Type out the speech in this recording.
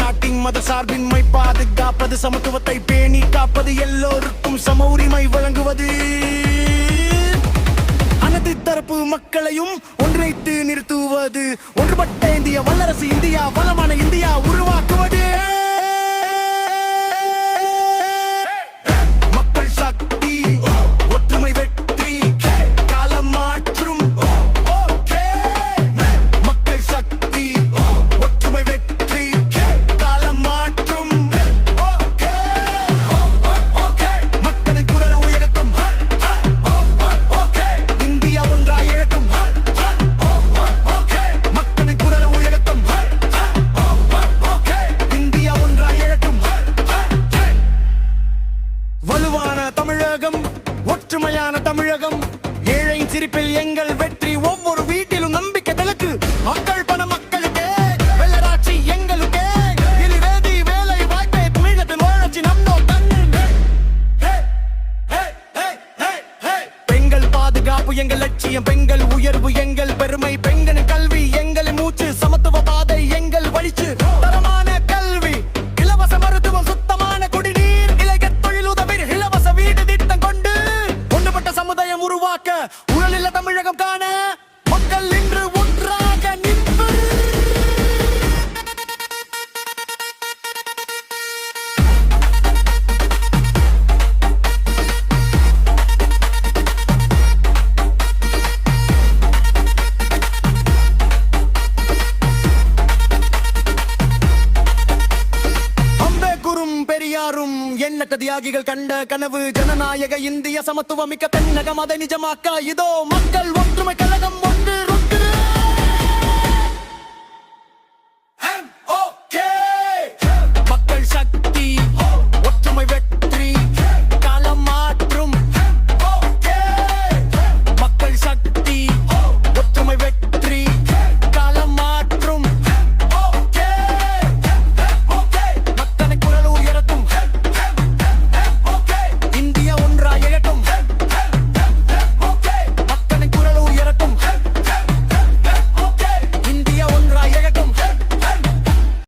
நாட்டின் மத சார்பின்மை பாதுகாப்பது, சமத்துவத்தை பேணி காப்பது, எல்லோருக்கும் சம உரிமை வழங்குவது, அனைத்து தரப்பு மக்களையும் ஒன்றைத்து நிறுத்துவது, ஒன்றுபட்ட இந்திய வல்லரசு இந்தியா, வளமான இந்தியா உருவாக்குவது. மக்கள் சக்தி, ஒற்றுமை வெற்றி, காலம் மாற்றும். மக்கள் சக்தி, ஒற்றுமை வெற்றி, காலம் மாற்றும். மக்களின் குரல் உயரட்டும், இந்தியா ஒன்றாய் இழக்கும். மக்களின் குரல் உயரட்டும், இந்தியா ஒன்றாய் இழக்கும். வலுவான தமிழகம், ஒற்றுமையான தமிழகம், ஏழையின் சிரிப்பில் எங்கள் வெற்றி, ஒவ்வொரு வீட்டிலும் நம்பிக்கை விளக்கு. மக்கள் பண மக்களுக்கே, வெள்ளராட்சி எங்களுக்கே, இருவேதி வேலை வாய்ப்பே, தமிழகத்தின் வளர்ச்சி நம் நோக்கம். பெண்கள் பாதுகாப்பு எங்கள் லட்சியம், பெண்கள் உயர்வு எங்கள் பெருமை, பெண்களின் கல்வி எங்களின் மூச்சு, சமத்துவ பாதை எங்கள் வழிச்சு. தரமான கல்வி, இலவச மருத்துவம், சுத்தமான குடிநீர், இளைஞர் தொழிலுதவி, இலவச வீடு திட்டம் கொண்டு ஒன்றுபட்ட சமுதாயம் உருவாக்க, ஊழலில்ல தமிழகம் காண மக்கள் இன்று ஒன்றாக நிற்பர். அம்பேத்கரும் பெரியாரும் எண்ணற்ற தியாகிகள் கண்ட கனவு, ஜனநாயக இந்திய சமத்துவமிக்க தென்னகம் அதை நிஜமாக்க இதோ மக்கள் ஒற்றுமை கழகம் ஒன்று.